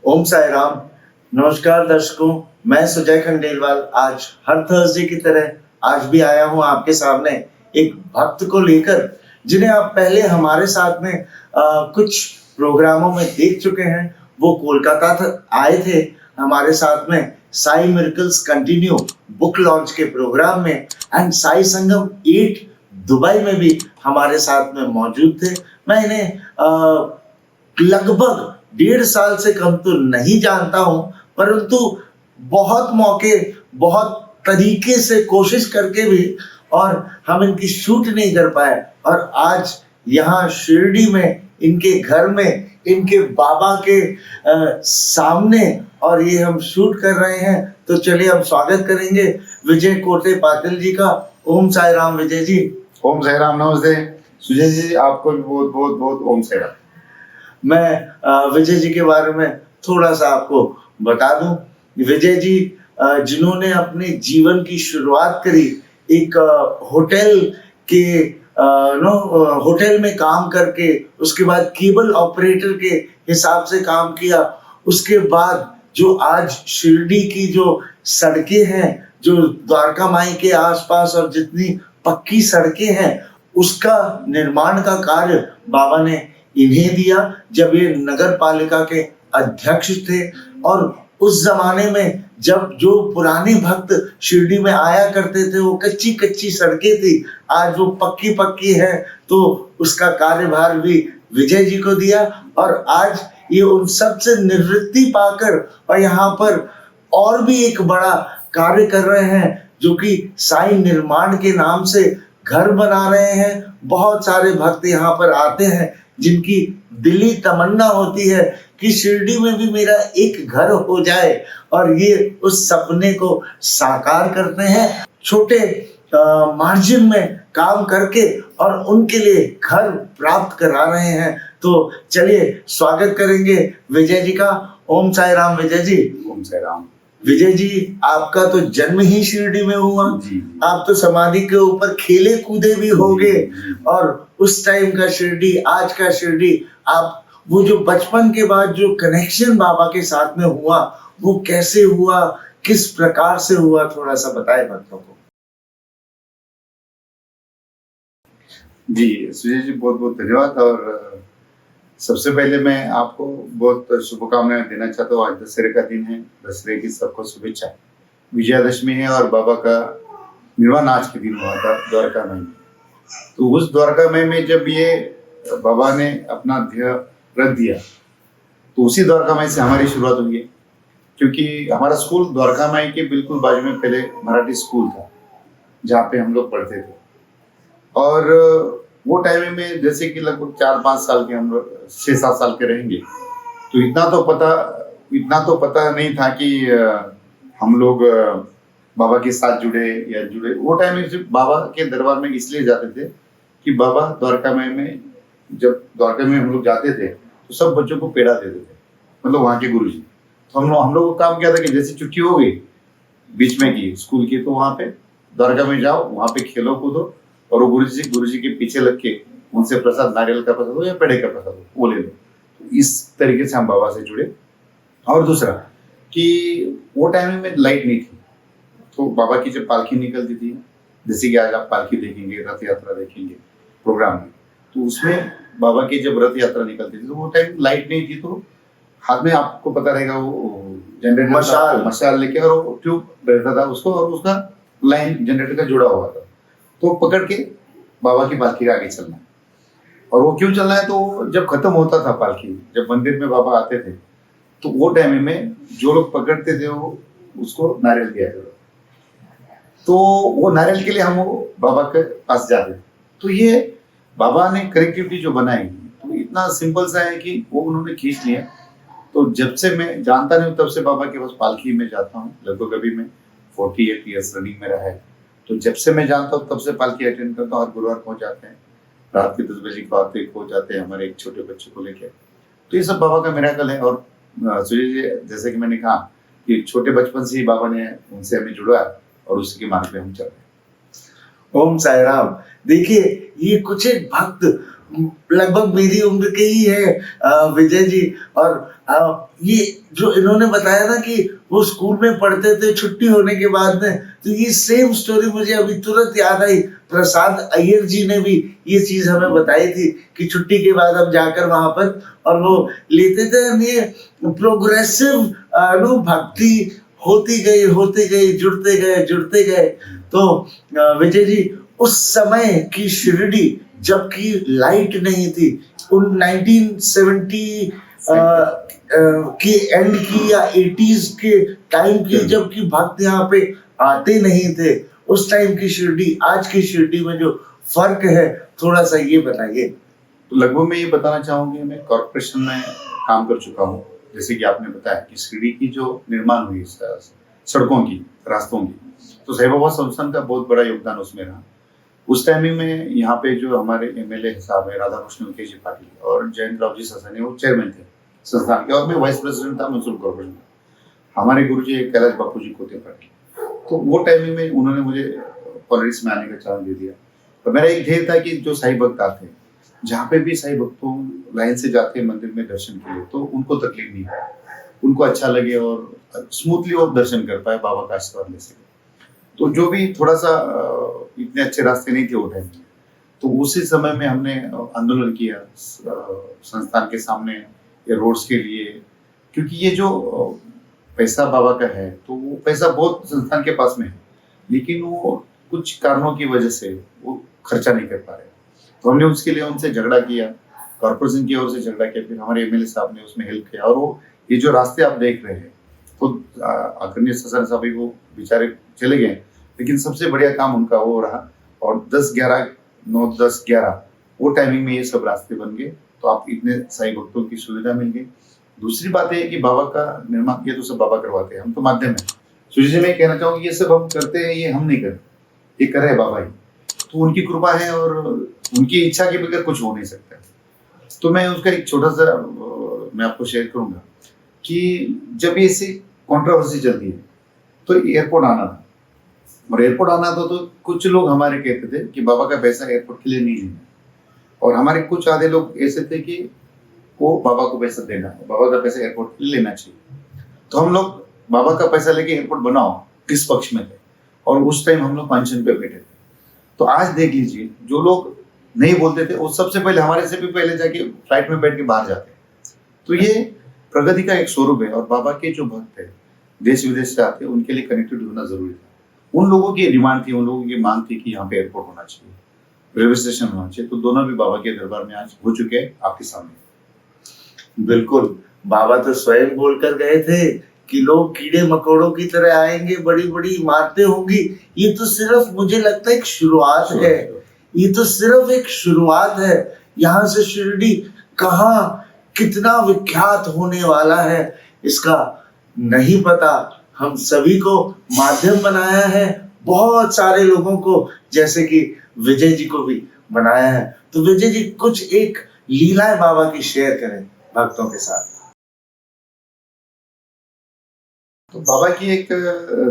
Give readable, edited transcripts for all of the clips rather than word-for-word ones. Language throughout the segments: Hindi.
ओम साई राम। नमस्कार दर्शकों, मैं सुजय खंडेलवाल आज हर थर्सडे की तरह आज भी आया हूँ आपके सामने एक भक्त को लेकर, जिन्हें आप पहले हमारे साथ में कुछ प्रोग्रामों में देख चुके हैं। वो कोलकाता आए थे हमारे साथ में Sai miracles continue book launch के प्रोग्राम में, एंड साई संगम 8 दुबई में भी हमारे साथ में मौजूद थे। मैं इन्हें लगभग 1.5 साल से कम तो नहीं जानता हूं, परंतु बहुत मौके, बहुत तरीके से कोशिश करके भी और हम इनकी शूट नहीं कर पाए, और आज यहाँ शिरडी में इनके घर में इनके बाबा के सामने और ये हम शूट कर रहे हैं। तो चलिए हम स्वागत करेंगे विजय कोटे पाटिल जी का। ओम साई राम विजय जी। ओम साई राम। नमस्ते सुजय जी, आपको भी बहुत बहुत बहुत ओम साई राम। मैं विजय जी के बारे में थोड़ा सा आपको बता दूं। विजय जी जिन्होंने अपने जीवन की शुरुआत करी एक होटल के होटल में काम करके, उसके बाद केबल ऑपरेटर के हिसाब से काम किया। उसके बाद जो आज शिरडी की जो सड़कें हैं, जो द्वारका माई के आसपास और जितनी पक्की सड़कें हैं, उसका निर्माण का कार्य बाबा ने इन्हें दिया जब ये नगर पालिका के अध्यक्ष थे। और उस जमाने में जब जो पुराने भक्त शिरडी में आया करते थे, वो कच्ची कच्ची सड़कें थी, आज वो पक्की पक्की है। तो उसका कार्यभार भी विजय जी को दिया, और आज ये उन सब से निवृत्ति पाकर और यहाँ पर और भी एक बड़ा कार्य कर रहे हैं, जो कि साई निर्माण के नाम से घर बना रहे हैं। बहुत सारे भक्त यहाँ पर आते हैं जिनकी दिली तमन्ना होती है कि शिरडी में भी मेरा एक घर हो जाए, और ये उस सपने को साकार करते हैं छोटे मार्जिन में काम करके, और उनके लिए घर प्राप्त करा रहे हैं। तो चलिए स्वागत करेंगे विजय जी का। ओम साई राम विजय जी। ओम साई राम। विजय जी, आपका तो जन्म ही शिरडी में हुआ। आप तो समाधि के ऊपर खेले कूदे भी होंगे, और उस टाइम का शिरडी, आज का शिरडी, आप वो जो बचपन के बाद जो कनेक्शन बाबा के साथ में हुआ, वो कैसे हुआ, किस प्रकार से हुआ, थोड़ा सा बताए भक्तों को। जी सुजय जी, बहुत बहुत धन्यवाद। और सबसे पहले मैं आपको बहुत शुभकामनाएं देना चाहता हूँ। आज दशहरे का दिन है, दशहरे की सबको शुभेच्छा। विजयादशमी है और बाबा का निर्वाण आज के दिन हुआ था द्वारका में। तो उस द्वारका में जब ये बाबा ने अपना ध्येय रख दिया, तो उसी द्वारका माई से हमारी शुरुआत हुई है। क्योंकि हमारा स्कूल द्वारका माई के बिल्कुल बाजू में पहले मराठी स्कूल था, जहाँ पे हम लोग पढ़ते थे। और वो टाइम में जैसे कि लगभग 4-5 साल के, हम लोग 6-7 साल के रहेंगे, तो इतना तो पता नहीं था कि हम लोग बाबा के साथ जुड़े। वो टाइम में सिर्फ बाबा के दरबार में इसलिए जाते थे कि बाबा द्वारका में जब द्वारका में हम लोग जाते थे तो सब बच्चों को पेड़ा देते थे, मतलब वहाँ के गुरुजी। तो हम लोग को काम क्या था कि जैसे छुट्टी हो गई बीच में की स्कूल की, तो वहाँ पे द्वारका में जाओ, वहाँ पे खेलो कूदो, और वो गुरुजी के पीछे लग के उनसे प्रसाद, नारियल का प्रसाद हो या पेड़े का प्रसाद हो, वो ले लो। तो इस तरीके से हम बाबा से जुड़े। और दूसरा कि वो टाइम में लाइट नहीं थी, तो बाबा की जब पालकी निकलती थी, जैसे कि आज आप पालकी देखेंगे, रथ यात्रा देखेंगे प्रोग्राम में, तो उसमें बाबा की जब रथ यात्रा निकलती थी, तो वो टाइम लाइट नहीं थी, तो हाथ में आपको पता रहेगा वो जनरेटर मशाल लेके, और वो ट्यूब रहता था उसको, और उसका लाइन जनरेटर का जुड़ा हुआ था, तो पकड़ के बाबा की पालकी का आगे चलना। और वो क्यों चलना है, तो जब खत्म होता था पालकी, जब मंदिर में बाबा आते थे, तो वो टाइम में जो लोग पकड़ते थे वो उसको नारियल दिया करते, तो वो नारियल के लिए हम वो बाबा के पास जाते थे। तो ये बाबा ने कनेक्टिविटी जो बनाई, तो इतना सिंपल सा है कि वो उन्होंने खींच लिया। तो जब से मैं जानता नहीं हूँ, तब से बाबा के पास पालकी में जाता हूँ। लगभग अभी मैं 48 ईयर्स रनिंग मेरा है। तो जब से मैं जानता हूँ तब से पालकी अटेंड करता हूँ। हर गुरुवार पहुंच जाते हैं, रात के 10 बजे को आते पहुंच जाते हैं हमारे एक छोटे बच्चे को लेकर। तो ये सब बाबा का मिरेकल है। और सुजय जी, जैसे कि मैंने कहा कि छोटे बचपन से ही बाबा ने उनसे हमें जुड़ा, और उसी के मार्ग पे हम चल रहे हैं। ओम साई राम। देखिए, ये कुछ एक भक्त लगभग मेरी उम्र के ही है विजय जी। और ये जो इन्होंने बताया ना कि वो स्कूल में पढ़ते थे छुट्टी होने के बाद में, तो ये सेम स्टोरी मुझे अभी तुरंत याद आई। प्रसाद अय्यर जी ने भी ये चीज हमें बताई थी कि छुट्टी के बाद हम जाकर वहां पर और वो लेते थे। ये प्रोग्रेसिव भक्ति होती गई जुड़ते गए। तो विजय जी, उस समय की शिरडी जबकि लाइट नहीं थी, उन 1970 की एंड की या 80s के टाइम की, जबकि भक्त यहाँ पे आते नहीं थे, उस टाइम की शिरडी आज की शिरडी में जो फर्क है, थोड़ा सा ये बताइए। तो लगभग मैं ये बताना चाहूंगी, मैं कॉर्पोरेशन में काम कर चुका हूँ। जैसे कि आपने बताया कि शिरडी की जो निर्माण हुई सड़कों की, रास्तों की, तो साईं बाबा संस्थान का बहुत बड़ा योगदान उसमें रहा। उस टाइमिंग में यहाँ पे जो हमारे एमएलए साहब है राधा कृष्ण के जी पाटिल और जयंत राव जी ससानी, वो चेयरमैन थे संस्थान के, और मैं वाइस प्रेसिडेंट था म्यूनसिपल कॉर्पोरेशन में। हमारे गुरु जी कैलाश बापू जी कोते पाटिल, तो वो टाइमिंग में उन्होंने मुझे पॉलिटिक्स में आने का चांस दे दिया। तो मेरा एक ध्येय था कि जो साईं भक्त आते हैं, जहाँ पे भी साईं भक्तों लाइन से जाते हैं मंदिर में दर्शन के लिए, तो उनको तकलीफ नहीं हो, उनको अच्छा लगे और स्मूथली वो दर्शन कर पाए, बाबा का आशीर्वाद ले सके। तो जो भी थोड़ा सा इतने अच्छे रास्ते नहीं थे वो टाइम में, तो उसी समय में हमने आंदोलन किया संस्थान के सामने या रोड्स के लिए, क्योंकि ये जो पैसा बाबा का है, तो वो पैसा बहुत संस्थान के पास में है, लेकिन वो कुछ कारणों की वजह से वो खर्चा नहीं कर पा रहे। तो हमने उसके लिए उनसे झगड़ा किया, कॉर्पोरेशन की ओर से झगड़ा किया, फिर हमारे एमएलए साहब ने उसमें हेल्प किया। और वो ये जो रास्ते आप देख रहे हैं, तो आदरणीय ससानी साहब वो बेचारे चले गए, लेकिन सबसे बढ़िया काम उनका वो रहा। और 9-10-11 वो टाइमिंग में ये सब रास्ते बन गए, तो आप इतने साईं भक्तों की सुविधा मिल गई। दूसरी बात है कि बाबा का निर्माण किया तो सब बाबा करवाते हैं, हम तो माध्यम है। सुजी जी, मैं कहना चाहूंगी ये सब हम करते हैं, ये हम नहीं करते, ये कर रहे हैं बाबा ही। तो उनकी कृपा है और उनकी इच्छा के बगैर कुछ हो नहीं सकता। तो मैं उसका एक छोटा सा मैं आपको शेयर करूंगा कि जब ये ऐसी कंट्रोवर्सी चलती है, तो एयरपोर्ट आना था, और एयरपोर्ट आना था तो कुछ लोग हमारे कहते थे कि बाबा का पैसा एयरपोर्ट के लिए नहीं देना, और हमारे कुछ आधे लोग ऐसे थे कि वो बाबा को पैसा देना है, बाबा का पैसा एयरपोर्ट के लिए लेना चाहिए। तो हम लोग बाबा का पैसा लेके एयरपोर्ट बनाओ किस पक्ष में थे, और उस टाइम हम लोग अनशन पे बैठे थे। तो आज देख लीजिए, जो लोग नहीं बोलते थे वो सबसे पहले हमारे से भी पहले जाके फ्लाइट में बैठ के बाहर जाते हैं। तो ये प्रगति का एक स्वरूप है, और बाबा के जो भक्त है देश विदेश से आते हैं, उनके लिए कनेक्टेड होना जरूरी था। उन लोगों की डिमांड थी, उन लोगों की मांग थी कि यहाँ पे एयरपोर्ट होना चाहिए, रेलवे स्टेशन होना चाहिए। तो दोनों भी बाबा के दरबार में आज हो चुके हैं आपके सामने। बिल्कुल, बाबा तो स्वयं बोलकर गए थे कि लोग कीड़े मकोड़ों की तरह आएंगे, बड़ी बड़ी इमारतें होंगी। ये तो सिर्फ मुझे लगता है एक शुरुआत है, ये तो सिर्फ एक शुरुआत है। यहाँ से शिरडी कहाँ कितना विख्यात होने वाला है, इसका नहीं पता। हम सभी को माध्यम बनाया है, बहुत सारे लोगों को, जैसे कि विजय जी को भी बनाया है। तो विजय जी, कुछ एक लीलाएं बाबा की शेयर करें भक्तों के साथ। तो बाबा की एक,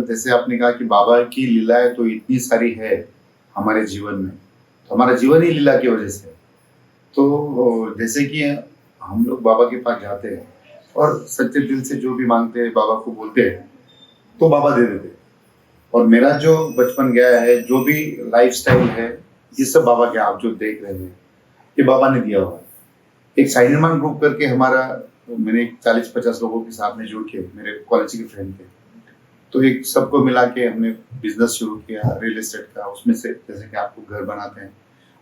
जैसे आपने कहा कि बाबा की लीलाएं तो इतनी सारी है हमारे जीवन में, तो हमारा जीवन ही लीला की वजह से। तो जैसे कि हम लोग बाबा के पास जाते हैं और सच्चे दिल से जो भी मांगते हैं, बाबा को बोलते हैं, तो बाबा दे देते हैं। और मेरा जो बचपन गया है, जो भी लाइफस्टाइल है, ये सब बाबा के, आप जो देख रहे हैं, ये बाबा ने दिया हुआ है। एक साईं निर्माण ग्रुप करके हमारा, मैंने 40-50 लोगों के साथ में जुड़ के, मेरे कॉलेज के फ्रेंड थे, तो एक सबको मिला के हमने बिजनेस शुरू किया रियल एस्टेट का। उसमें से जैसे कि आपको घर बनाते हैं,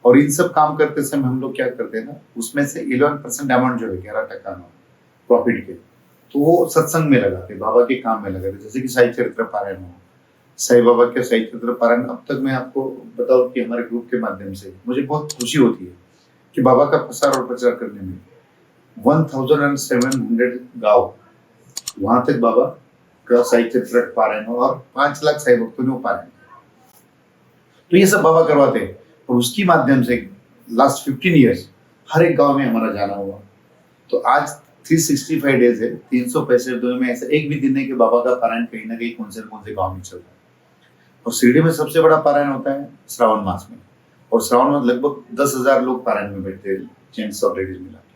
और इन सब काम करते समय हम लोग क्या करते हैं ना, उसमें से 11% अमाउंट जो है, 11% प्रॉफिट के, तो वो सत्संग में लगाते, बाबा के काम में लगाते। जैसे कि साई चरित्र पारायण हो, साईं बाबा के साई चरित्र पारायण, अब तक मैं आपको बताऊं कि हमारे ग्रुप के माध्यम से मुझे बहुत खुशी होती है कि बाबा का प्रसार और प्रचार करने में 1700 गाँव, वहां तक बाबा का साई चरित्र पारायण हो, और 5 लाख साई भक्तों ने पारायण। तो ये सब बाबा करवाते हैं, और उसकी माध्यम से लास्ट 15 ईयर्स हर एक गांव में हमारा जाना हुआ। तो आज 365 डेज है, 365 दिनों में ऐसा एक भी दिन नहीं कि बाबा का पारायण कहीं ना कहीं कौन से गांव में चल रहा है। और शिरडी में सबसे बड़ा पारायण होता है श्रावण मास में, और श्रावण मास लगभग 10,000 लोग पारायण में बैठते हैं, जेंट्स और लेडीज मिला के।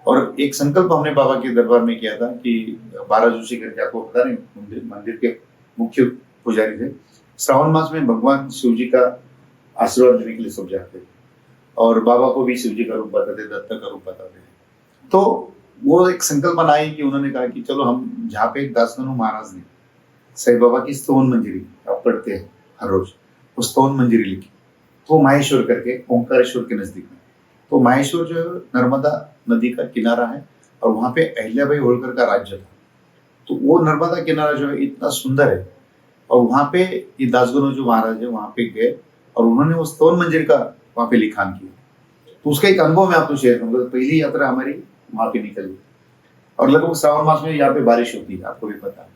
और एक संकल्प हमने बाबा के दरबार में किया था कि 12 जोशी करके, आपको पता नहीं, मंदिर के मुख्य पुजारी थे। श्रावण मास में भगवान शिव जी का आशीर्वाद लेने के लिए सब जाते थे और बाबा को भी शिव जी का रूप बताते, दत्त का रूप बताते थे। तो वो एक संकल्प बनाई कि उन्होंने कहा कि चलो हम जहाँ पे दासगनु महाराज ने साईं बाबा की स्तवन मंजरी आप पढ़ते हैं हर रोज, वो स्तवन मंजरी लिखी, तो माहेश्वर करके ओंकारेश्वर के नजदीक में। तो माहेश्वर जो है नर्मदा नदी का किनारा है और वहां पे अहिल्याबाई होलकर का राज्य था। तो वो नर्मदा किनारा जो है इतना सुंदर है और वहां पे ये दासगनु जो महाराज है वहां पे गए और उन्होंने वो स्तवन मंजरी का वहां पे लिखान किया। तो उसका एक अनुभव मैं आपको शेयर करूंगा। पहली यात्रा हमारी वहां पे निकली और लगभग श्रावण मास में यहाँ पे बारिश होती है, आपको भी पता है।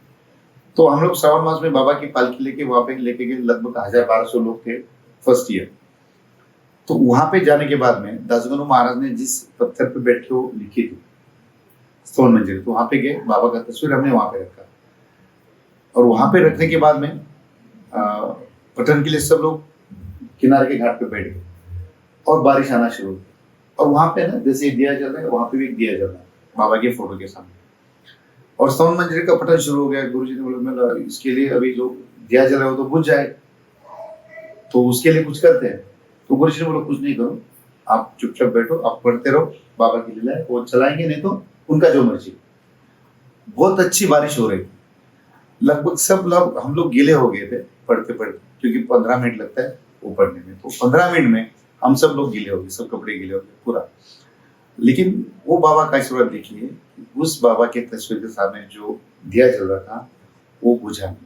तो हम लोग श्रावण मास में बाबा की पालकी लेके वहां पे लेके गए, लगभग 1,000-1,200 लोग थे फर्स्ट ईयर। तो वहां पे जाने के बाद में दासगनु महाराज ने जिस पत्थर पे बैठ के वो लिखी थी स्तवन मंजरी, तो वहां पे गए, बाबा का तस्वीर हमने वहां पे रखा और वहां पे रखने के बाद में पठन के लिए सब लोग किनारे के घाट पे बैठ गए और बारिश आना शुरू हुई। और वहां पे ना जैसे दिया जल रहा है, वहां पे भी एक दिया जल रहा है बाबा के फोटो के सामने और स्तवन मंजरी का पठन शुरू हो गया। गुरुजी ने बोला इसके लिए अभी जो दिया जल रहा है वो तो बुझ जाए, तो उसके लिए कुछ करते हैं। तो गुरुजी ने बोला कुछ नहीं करो, आप चुपचाप बैठो, आप पढ़ते रहो, बाबा की लीला है, वो चलाएंगे, नहीं तो उनका जो मर्जी। बहुत अच्छी बारिश हो रही थी, लगभग सब लोग, हम लोग गीले हो गए थे पढ़ते पढ़ते, क्योंकि 15 मिनट लगता है वो पढ़ने में। तो 15 मिनट में हम सब लोग गीले हो गए, सब कपड़े गीले हो गए पूरा। लेकिन वो बाबा का आशीर्वाद देखिए, उस बाबा के तस्वीर के सामने जो दिया जल रहा था वो बुझा नहीं।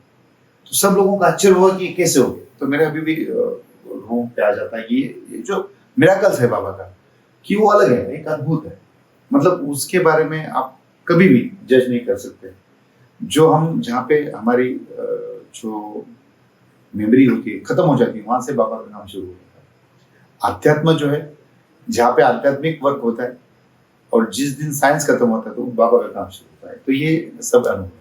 तो सब लोगों का आश्चर्य हुआ कि कैसे हो गया। तो मेरे अभी भी रूह पे आ जाता है कि ये जो मिराकल्स है बाबा का, कि वो अलग है, एक अद्भुत है। मतलब उसके बारे में आप कभी भी जज नहीं कर सकते। जो हम जहाँ पे हमारी जो मेमोरी होती है खत्म हो जाती है, वहां से बाबा का नाम शुरू होता है। अध्यात्म जो है, जहाँ पे आध्यात्मिक वर्क होता है और जिस दिन साइंस खत्म होता है तो बाबा का काम शुरू होता है। तो ये सब अनुभव है।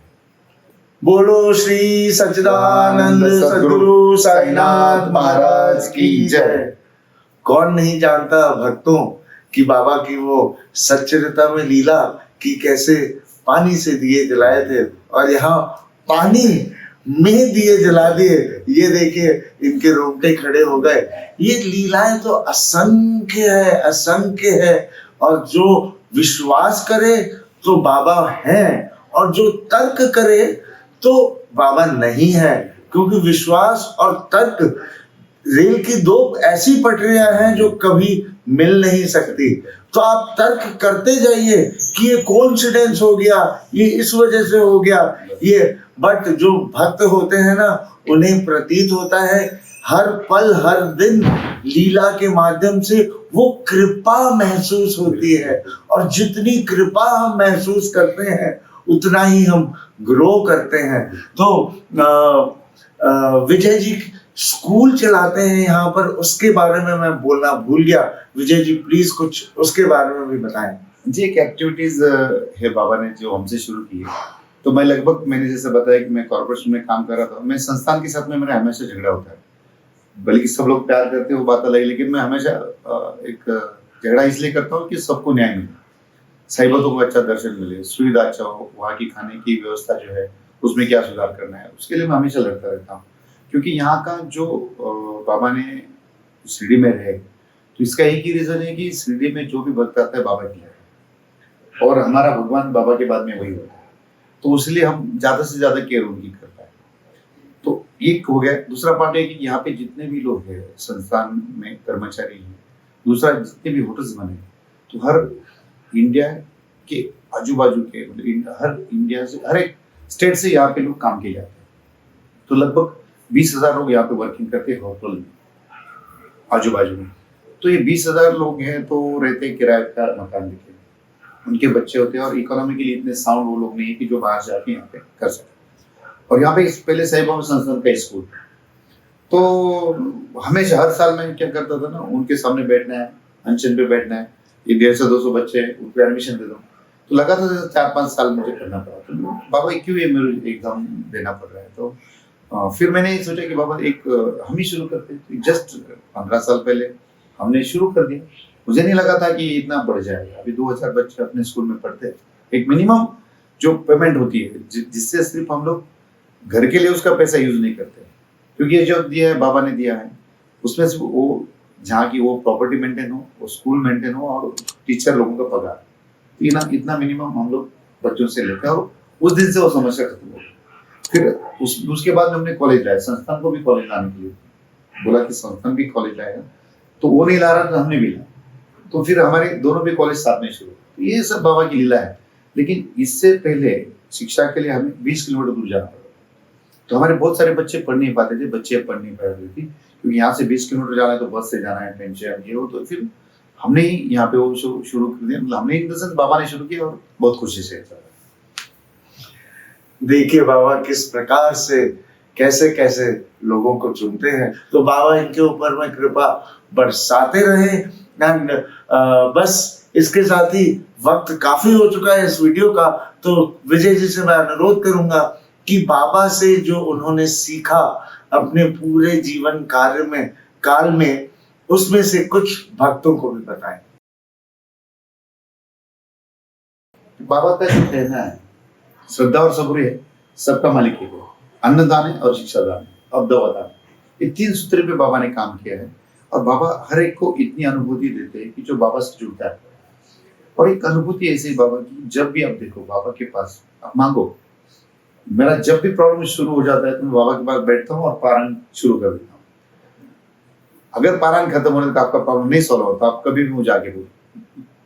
बोलो श्री सच्चिदानंद सद्गुरु साईनाथ महाराज की जय। कौन नहीं जानता भक्तों कि बाबा की वो सच्चरिता में लीला कि कैसे पानी से दिए जलाए थे और यहाँ पानी में दिए जला दिए। ये देखिए इनके रोंगटे खड़े हो गए। ये लीलाएं तो असंख्य है, असंख्य है। और जो विश्वास करे तो बाबा है और जो तर्क करे तो बाबा नहीं है, क्योंकि विश्वास और तर्क रेल की दो ऐसी पटरियां हैं जो कभी मिल नहीं सकती। तो आप तर्क करते जाइए कि ये कोइंसिडेंस हो गया, ये इस वजह से हो गया, ये। बट जो भक्त होते हैं ना, उन्हें प्रतीत होता है हर पल हर दिन लीला के माध्यम से वो कृपा महसूस होती है। और जितनी कृपा हम महसूस करते हैं उतना ही हम ग्रो करते हैं। तो विजय जी स्कूल चलाते हैं यहाँ पर, उसके बारे में मैं बोलना भूल गया। विजय जी प्लीज कुछ उसके बारे में भी बताएं। जी, एक एक्टिविटीज है बाबा ने जो हमसे शुरू की है। तो मैं लगभग, मैंने जैसे बताया कि मैं कॉर्पोरेशन में काम कर रहा था, मैं संस्थान के साथ में मेरा हमेशा झगड़ा होता है। बल्कि सब लोग प्यार करते हैं, वो बात अलग, लेकिन मैं हमेशा एक झगड़ा इसलिए करता हूँ कि सबको न्याय मिले, साईं बाबा को अच्छा दर्शन मिले, सुविधा अच्छा हो, वहाँ की खाने की व्यवस्था जो है उसमें क्या सुधार करना है, उसके लिए मैं हमेशा लड़ता रहता हूँ। क्योंकि यहाँ का जो बाबा ने शिरडी में रहे, तो इसका एक ही रीजन है कि शिरडी में जो भी भक्त आता है बाबा के लिए, और हमारा भगवान बाबा के बाद में वही होता है। तो इसलिए हम ज्यादा से ज्यादा केयर उनकी करता है। तो एक हो गया। दूसरा पार्ट है कि यहाँ पे जितने भी लोग हैं संस्थान में कर्मचारी हैं, दूसरा जितने भी होटल्स बने, तो हर इंडिया के आजू बाजू के, मतलब हर इंडिया से, हर एक स्टेट से यहाँ पे लोग काम किए जाते हैं। तो लगभग 20,000 लोग यहाँ पे वर्किंग करते हैं होटल में आजू बाजू में। तो ये 20,000 लोग हैं तो रहते हैं किराए का मकान लेके, उनके बच्चे होते हैं और इकोनॉमिकली इतने साउंड वो लोग नहीं है कि जो बाहर जाके यहाँ पे कर सके। और यहाँ पे पहले साईं बाबा संस्थान का स्कूल, तो हमेशा हर साल मैं क्या करता था ना, उनके सामने बैठना है, अनशन पे बैठना है। ये 150-200 बच्चे हैं, उनको एडमिशन दे दो। तो लगातार 4-5 साल मुझे करना पड़ा। तो बाबा क्यों ये मेरे एग्जाम देना पड़ रहा है। तो फिर मैंने सोचा कि बाबा एक हम ही शुरू करते हैं। जस्ट 15 साल पहले हमने शुरू कर दिया। मुझे नहीं लगा था कि इतना बढ़ जाएगा। अभी 2000 बच्चे अपने स्कूल में पढ़ते हैं। एक मिनिमम जो पेमेंट होती है जिससे सिर्फ हम लोग घर के लिए उसका पैसा यूज नहीं करते, क्योंकि ये जो दिया है बाबा ने दिया है उसमें से वो जहाँ की वो प्रॉपर्टी मेंटेन हो, वो स्कूल मेंटेन हो और टीचर लोगों का पगार, इतना मिनिमम हम लोग बच्चों से लेते हैं और उस दिन से वो समस्या खत्म हो गई। फिर उसके बाद में हमने कॉलेज लाया, संस्थान को भी कॉलेज लाने के लिए बोला कि संस्थान भी कॉलेज लाएगा, तो वो नहीं ला रहा तो हमने भी लाया, तो फिर हमारे दोनों भी कॉलेज साथ में शुरू। तो ये सब बाबा की लीला है। लेकिन इससे पहले शिक्षा के लिए हमें 20 किलोमीटर दूर जाना पड़ता, तो हमारे बहुत सारे बच्चे पढ़ नहीं पाते थे, बच्चे पढ़ नहीं पाते थे, क्योंकि यहाँ से 20 किलोमीटर जाना है तो बस से जाना है, ट्रेन से ये हो। तो फिर हमने ही यहाँ पे वो शुरू कर दिया, मतलब हमने इन द सेंस बाबा ने शुरू किया और बहुत खुशी से। देखिए बाबा किस प्रकार से कैसे कैसे लोगों को चुनते हैं, तो बाबा इनके ऊपर में कृपा बरसाते रहे। एंड बस इसके साथ ही वक्त काफी हो चुका है इस वीडियो का, तो विजय जी से मैं अनुरोध करूंगा कि बाबा से जो उन्होंने सीखा अपने पूरे जीवन काल में उसमें से कुछ भक्तों को भी बताएं। बाबा का जो कहना है, श्रद्धा और सब्र है सबका मालिक है वो, अन्नदान है और शिक्षा दान है, अब दवा दान है। ये 3 सूत्र पे बाबा ने काम किया है और बाबा हर एक को इतनी अनुभूति देते हैं कि जो बाबा से जुड़ता है। और एक अनुभूति ऐसी बाबा की, जब भी आप देखो बाबा के पास आप मांगो, मेरा जब भी प्रॉब्लम शुरू हो जाता है तो मैं बाबा के पास बैठता हूँ और पारायण शुरू कर देता हूँ। अगर पारायण खत्म होने तक आपका प्रॉब्लम नहीं सॉल्व होता, आप कभी भी मुझे आगे बोलो,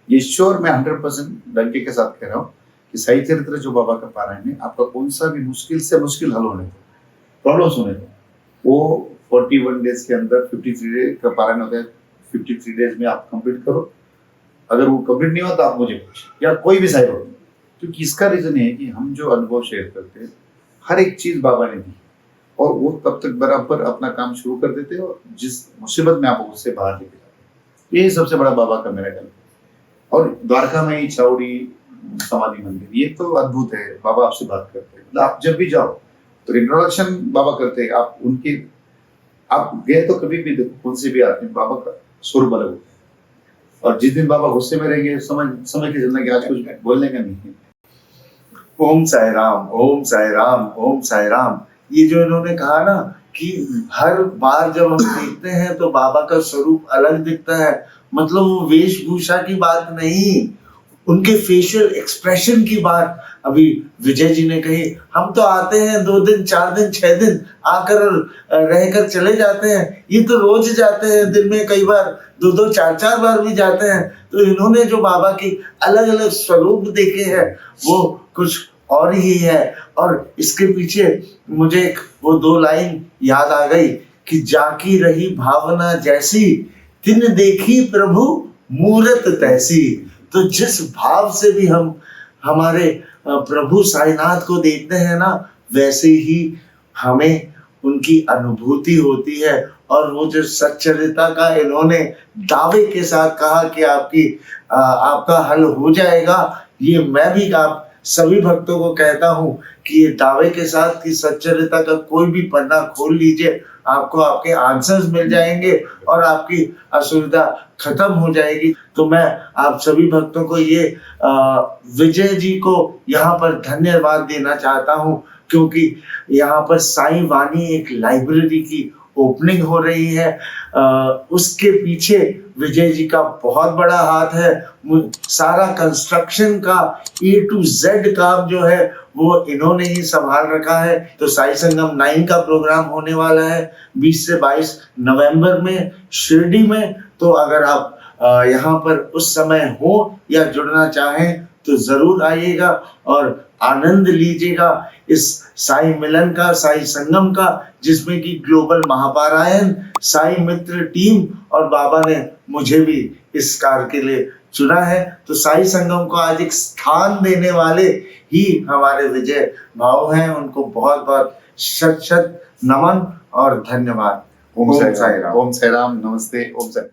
ये श्योर मैं 100% डंके के साथ कह रहा हूँ कि सही चरित्र जो बाबा का पारायण है, आपका कौन सा भी मुश्किल से मुश्किल हल होने दो, प्रॉब्लम्स होने दो, वो 41 डेज के अंदर 53 डेज का पारायण होता है, 53 डेज में आप कंप्लीट करो। अगर वो कंप्लीट नहीं होता आप मुझे पूछिए या कोई भी साइड हो, क्योंकि इसका रीजन है कि हम जो अनुभव शेयर करते हैं हर एक चीज बाबा ने दी और वो तब तक बराबर अपना काम शुरू कर देते हैं और जिस मुसीबत में आप उससे बाहर लेके जाते हैं। यही सबसे बड़ा बाबा का मेरा गल्प। और द्वारका में ही चावड़ी समाधि मंदिर, ये तो अद्भुत है। बाबा आपसे बात करते हैं, आप जब भी जाओ तो इंट्रोडक्शन बाबा करते हैं। आप गए तो कभी भी देखो कौन से भी आदमी, बाबा का स्वरूप अलग होता है। और जिस दिन बाबा गुस्से में रहेंगे समझ के चलना कि आज कुछ बोलने का नहीं है। ओम साई राम, ओम साई राम, ओम साई राम। ये जो इन्होंने कहा ना कि हर बार जब हम देखते हैं तो बाबा का स्वरूप अलग दिखता है, मतलब वो वेशभूषा की बात नहीं, उनके फेशियल एक्सप्रेशन की बात अभी विजय जी ने कही। हम तो आते हैं 2 दिन 4 दिन 6 दिन आकर रहकर चले जाते हैं, ये तो रोज जाते हैं, दिन में कई बार 2-2 4-4 बार भी जाते हैं। तो इन्होंने जो बाबा की अलग अलग स्वरूप देखे हैं वो कुछ और ही है। और इसके पीछे मुझे वो 2 लाइन याद आ गई कि जाकी रही भावना जैसी, तिन देखी प्रभु मूरत तैसी। तो जिस भाव से भी हम हमारे प्रभु साईनाथ को देखते हैं ना, वैसे ही हमें उनकी अनुभूति होती है। और वो जो सच्चरिता का इन्होंने दावे के साथ कहा कि आपका हल हो जाएगा, ये मैं भी आप सभी भक्तों को कहता हूँ कि ये दावे के साथ कि सच्चरिता का कोई भी पन्ना खोल लीजिए, आपको आपके आंसर्स मिल जाएंगे और आपकी असुविधा खत्म हो जाएगी। तो मैं आप सभी भक्तों को ये विजय जी को यहाँ पर धन्यवाद देना चाहता हूँ, क्योंकि यहाँ पर साईं वाणी एक लाइब्रेरी की ओपनिंग हो रही है। उसके पीछे विजय जी का बहुत बड़ा हाथ है। सारा कंस्ट्रक्शन का A to Z काम जो है वो इन्होंने ही संभाल रखा है। तो साई संगम 9 का प्रोग्राम होने वाला है 20 से 22 नवंबर में शिरडी में। तो अगर आप यहाँ पर उस समय हो या जुड़ना चाहें तो जरूर आइएगा और आनंद लीजिएगा इस साई मिलन का, साई संगम का, जिसमें कि ग्लोबल महापारायण, साई मित्र टीम और बाबा ने मुझे भी इस कार्य के लिए चुना है। तो साई संगम को आज एक स्थान देने वाले ही हमारे विजय भाव हैं, उनको बहुत बहुत शत शत नमन और धन्यवाद। ओम साई राम, नमस्ते, ओम साई।